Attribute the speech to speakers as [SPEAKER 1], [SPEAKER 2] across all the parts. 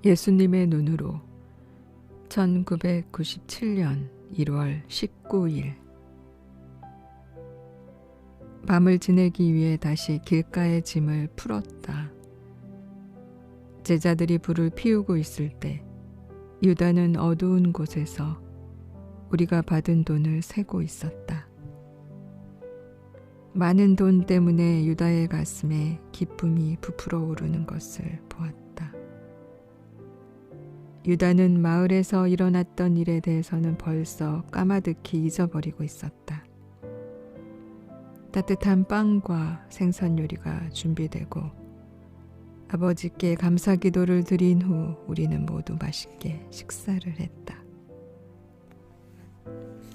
[SPEAKER 1] 예수님의 눈으로 1997년 1월 19일 밤을 지내기 위해 다시 길가의 짐을 풀었다. 제자들이 불을 피우고 있을 때 유다는 어두운 곳에서 우리가 받은 돈을 세고 있었다. 많은 돈 때문에 유다의 가슴에 기쁨이 부풀어 오르는 것을 보았다. 유다는 마을에서 일어났던 일에 대해서는 벌써 까마득히 잊어버리고 있었다. 따뜻한 빵과 생선 요리가 준비되고 아버지께 감사 기도를 드린 후 우리는 모두 맛있게 식사를 했다.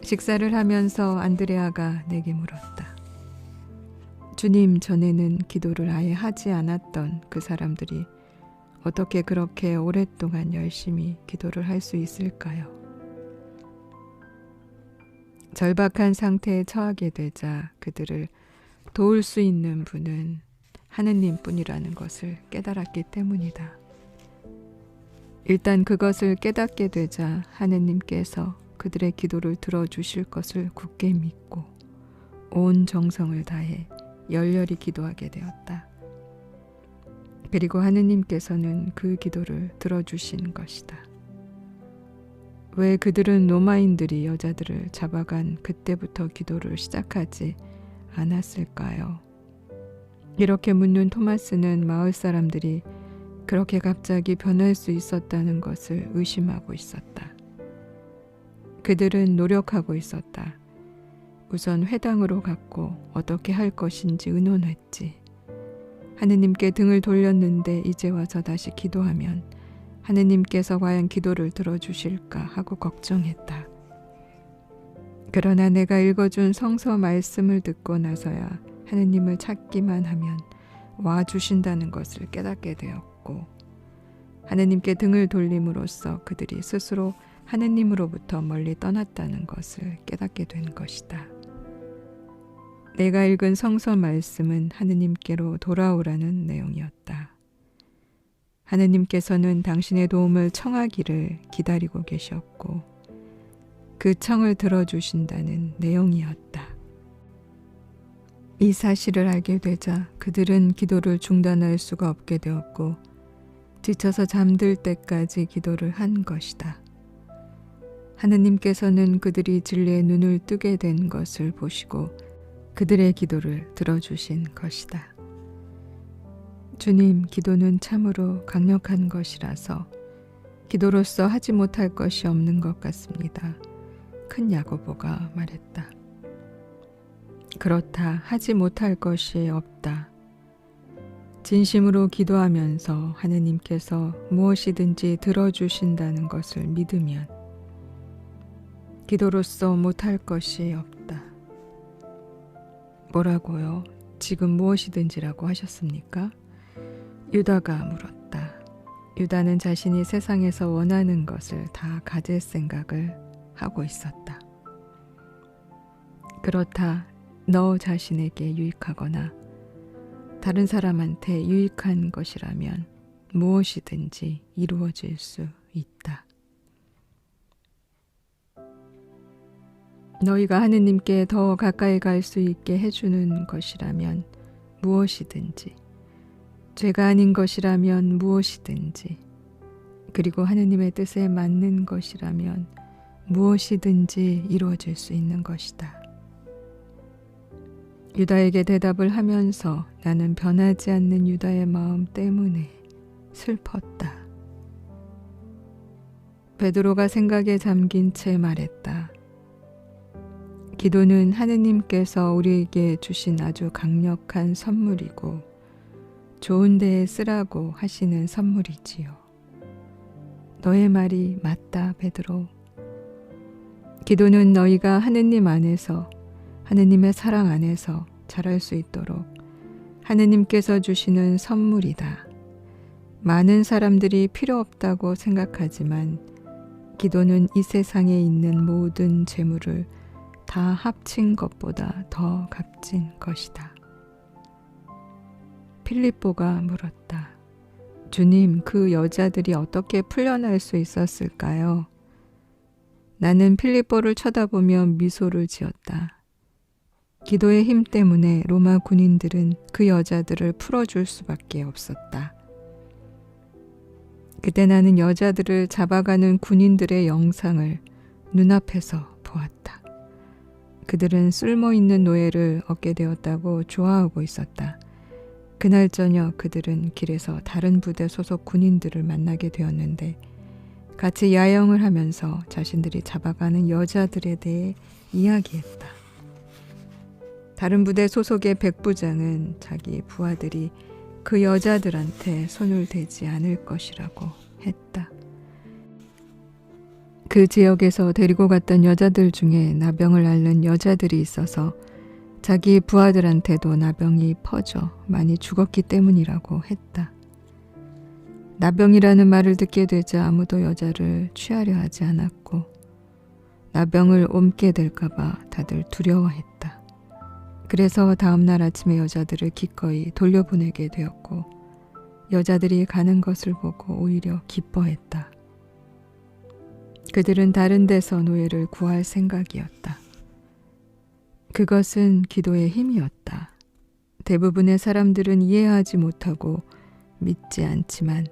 [SPEAKER 1] 식사를 하면서 안드레아가 내게 물었다. 주님, 전에는 기도를 아예 하지 않았던 그 사람들이 어떻게 그렇게 오랫동안 열심히 기도를 할 수 있을까요? 절박한 상태에 처하게 되자 그들을 도울 수 있는 분은 하느님뿐이라는 것을 깨달았기 때문이다. 일단 그것을 깨닫게 되자 하느님께서 그들의 기도를 들어주실 것을 굳게 믿고 온 정성을 다해 열렬히 기도하게 되었다. 그리고 하느님께서는 그 기도를 들어주신 것이다. 왜 그들은 로마인들이 여자들을 잡아간 그때부터 기도를 시작하지 않았을까요? 이렇게 묻는 토마스는 마을 사람들이 그렇게 갑자기 변할 수 있었다는 것을 의심하고 있었다. 그들은 노력하고 있었다. 우선 회당으로 갔고 어떻게 할 것인지 의논했지. 하느님께 등을 돌렸는데 이제 와서 다시 기도하면 하느님께서 과연 기도를 들어주실까 하고 걱정했다. 그러나 내가 읽어준 성서 말씀을 듣고 나서야 하느님을 찾기만 하면 와주신다는 것을 깨닫게 되었고 하느님께 등을 돌림으로써 그들이 스스로 하느님으로부터 멀리 떠났다는 것을 깨닫게 된 것이다. 내가 읽은 성서 말씀은 하느님께로 돌아오라는 내용이었다. 하느님께서는 당신의 도움을 청하기를 기다리고 계셨고 그 청을 들어주신다는 내용이었다. 이 사실을 알게 되자 그들은 기도를 중단할 수가 없게 되었고 지쳐서 잠들 때까지 기도를 한 것이다. 하느님께서는 그들이 진리의 눈을 뜨게 된 것을 보시고 그들의 기도를 들어주신 것이다. 주님, 기도는 참으로 강력한 것이라서 기도로서 하지 못할 것이 없는 것 같습니다. 큰 야고보가 말했다. 그렇다, 하지 못할 것이 없다. 진심으로 기도하면서 하느님께서 무엇이든지 들어주신다는 것을 믿으면 기도로서 못할 것이 없다. 뭐라고요? 지금 무엇이든지라고 하셨습니까? 유다가 물었다. 유다는 자신이 세상에서 원하는 것을 다 가질 생각을 하고 있었다. 그렇다, 너 자신에게 유익하거나 다른 사람한테 유익한 것이라면 무엇이든지 이루어질 수 있다. 너희가 하느님께 더 가까이 갈 수 있게 해주는 것이라면 무엇이든지, 죄가 아닌 것이라면 무엇이든지, 그리고 하느님의 뜻에 맞는 것이라면 무엇이든지 이루어질 수 있는 것이다. 유다에게 대답을 하면서 나는 변하지 않는 유다의 마음 때문에 슬펐다. 베드로가 생각에 잠긴 채 말했다. 기도는 하느님께서 우리에게 주신 아주 강력한 선물이고 좋은 데에 쓰라고 하시는 선물이지요. 너의 말이 맞다, 베드로. 기도는 너희가 하느님 안에서, 하느님의 사랑 안에서 자랄 수 있도록 하느님께서 주시는 선물이다. 많은 사람들이 필요 없다고 생각하지만 기도는 이 세상에 있는 모든 재물을 다 합친 것보다 더 값진 것이다. 필립보가 물었다. 주님, 그 여자들이 어떻게 풀려날 수 있었을까요? 나는 필리포를 쳐다보며 미소를 지었다. 기도의 힘 때문에 로마 군인들은 그 여자들을 풀어줄 수밖에 없었다. 그때 나는 여자들을 잡아가는 군인들의 영상을 눈앞에서 보았다. 그들은 쓸모있는 노예를 얻게 되었다고 좋아하고 있었다. 그날 저녁 그들은 길에서 다른 부대 소속 군인들을 만나게 되었는데 같이 야영을 하면서 자신들이 잡아가는 여자들에 대해 이야기했다. 다른 부대 소속의 백부장은 자기 부하들이 그 여자들한테 손을 대지 않을 것이라고 했다. 그 지역에서 데리고 갔던 여자들 중에 나병을 앓는 여자들이 있어서 자기 부하들한테도 나병이 퍼져 많이 죽었기 때문이라고 했다. 나병이라는 말을 듣게 되자 아무도 여자를 취하려 하지 않았고 나병을 옮게 될까봐 다들 두려워했다. 그래서 다음날 아침에 여자들을 기꺼이 돌려보내게 되었고 여자들이 가는 것을 보고 오히려 기뻐했다. 그들은 다른 데서 노예를 구할 생각이었다. 그것은 기도의 힘이었다. 대부분의 사람들은 이해하지 못하고 믿지 않지만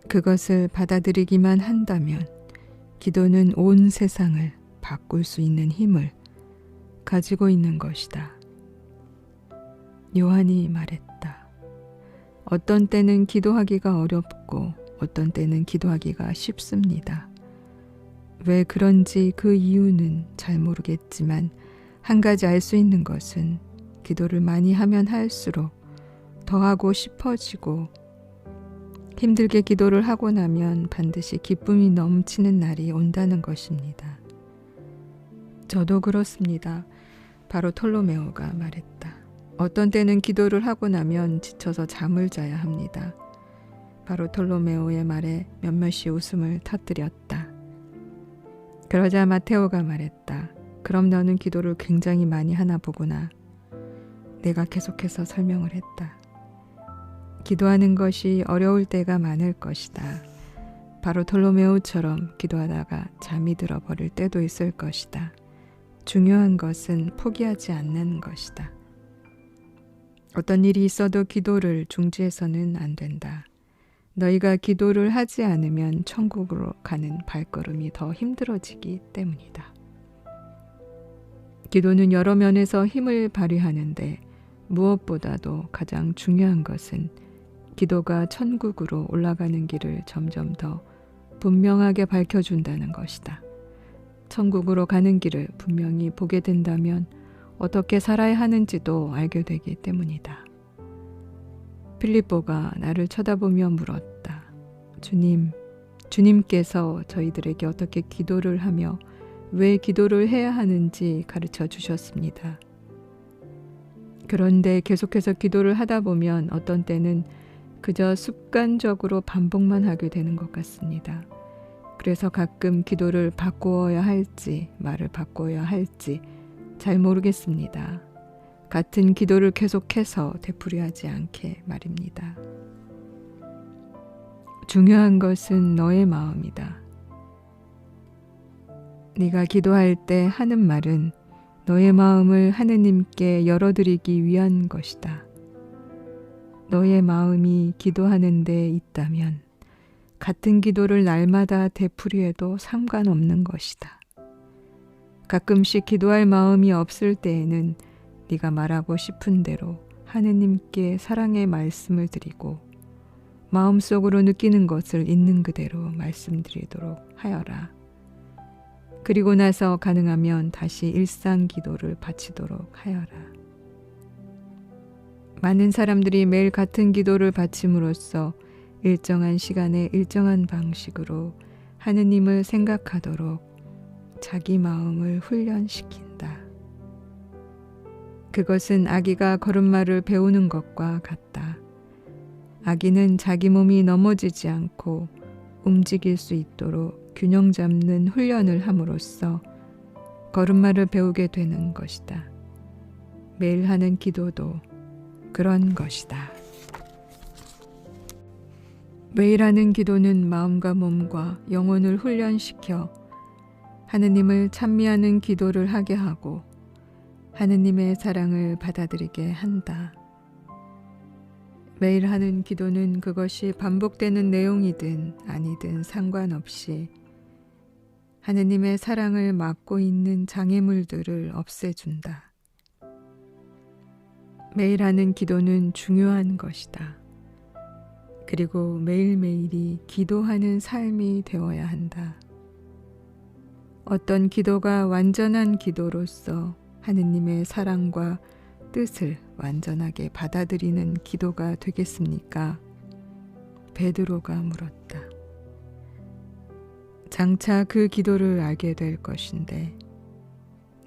[SPEAKER 1] 그것을 받아들이기만 한다면 기도는 온 세상을 바꿀 수 있는 힘을 가지고 있는 것이다. 요한이 말했다. 어떤 때는 기도하기가 어렵고 어떤 때는 기도하기가 쉽습니다. 왜 그런지 그 이유는 잘 모르겠지만 한 가지 알 수 있는 것은 기도를 많이 하면 할수록 더 하고 싶어지고 힘들게 기도를 하고 나면 반드시 기쁨이 넘치는 날이 온다는 것입니다. 저도 그렇습니다. 바로 톨로메오가 말했다. 어떤 때는 기도를 하고 나면 지쳐서 잠을 자야 합니다. 바로 톨로메오의 말에 몇몇이 웃음을 터뜨렸다. 그러자 마테오가 말했다. 그럼 너는 기도를 굉장히 많이 하나 보구나. 내가 계속해서 설명을 했다. 기도하는 것이 어려울 때가 많을 것이다. 바로 톨로메오처럼 기도하다가 잠이 들어버릴 때도 있을 것이다. 중요한 것은 포기하지 않는 것이다. 어떤 일이 있어도 기도를 중지해서는 안 된다. 너희가 기도를 하지 않으면 천국으로 가는 발걸음이 더 힘들어지기 때문이다. 기도는 여러 면에서 힘을 발휘하는데 무엇보다도 가장 중요한 것은 기도가 천국으로 올라가는 길을 점점 더 분명하게 밝혀준다는 것이다. 천국으로 가는 길을 분명히 보게 된다면 어떻게 살아야 하는지도 알게 되기 때문이다. 필리포가 나를 쳐다보며 물었다. 주님께서 저희들에게 어떻게 기도를 하며 왜 기도를 해야 하는지 가르쳐 주셨습니다. 그런데 계속해서 기도를 하다 보면 어떤 때는 그저 습관적으로 반복만 하게 되는 것 같습니다. 그래서 가끔 기도를 바꾸어야 할지 말을 바꾸어야 할지 잘 모르겠습니다. 같은 기도를 계속해서 되풀이하지 않게 말입니다. 중요한 것은 너의 마음이다. 네가 기도할 때 하는 말은 너의 마음을 하느님께 열어드리기 위한 것이다. 너의 마음이 기도하는 데 있다면 같은 기도를 날마다 되풀이해도 상관없는 것이다. 가끔씩 기도할 마음이 없을 때에는 네가 말하고 싶은 대로 하느님께 사랑의 말씀을 드리고 마음속으로 느끼는 것을 있는 그대로 말씀드리도록 하여라. 그리고 나서 가능하면 다시 일상 기도를 바치도록 하여라. 많은 사람들이 매일 같은 기도를 바침으로써 일정한 시간에 일정한 방식으로 하느님을 생각하도록 자기 마음을 훈련시킨다. 그것은 아기가 걸음마를 배우는 것과 같다. 아기는 자기 몸이 넘어지지 않고 움직일 수 있도록 균형 잡는 훈련을 함으로써 걸음마를 배우게 되는 것이다. 매일 하는 기도도 그런 것이다. 매일 하는 기도는 마음과 몸과 영혼을 훈련시켜 하느님을 찬미하는 기도를 하게 하고 하느님의 사랑을 받아들이게 한다. 매일 하는 기도는 그것이 반복되는 내용이든 아니든 상관없이 하느님의 사랑을 막고 있는 장애물들을 없애준다. 매일 하는 기도는 중요한 것이다. 그리고 매일매일이 기도하는 삶이 되어야 한다. 어떤 기도가 완전한 기도로서 하느님의 사랑과 뜻을 완전하게 받아들이는 기도가 되겠습니까? 베드로가 물었다. 장차 그 기도를 알게 될 것인데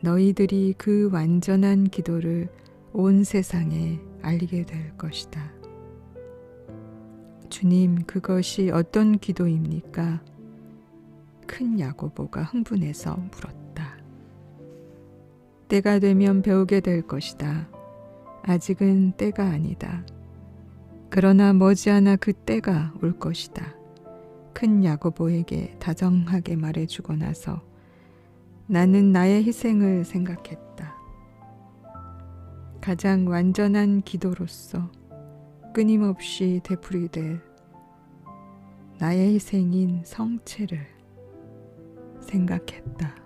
[SPEAKER 1] 너희들이 그 완전한 기도를 온 세상에 알리게 될 것이다. 주님, 그것이 어떤 기도입니까? 큰 야고보가 흥분해서 물었다. 때가 되면 배우게 될 것이다. 아직은 때가 아니다. 그러나 머지않아 그 때가 올 것이다. 큰 야고보에게 다정하게 말해주고 나서 나는 나의 희생을 생각했다. 가장 완전한 기도로서 끊임없이 되풀이될 나의 희생인 성체를 생각했다.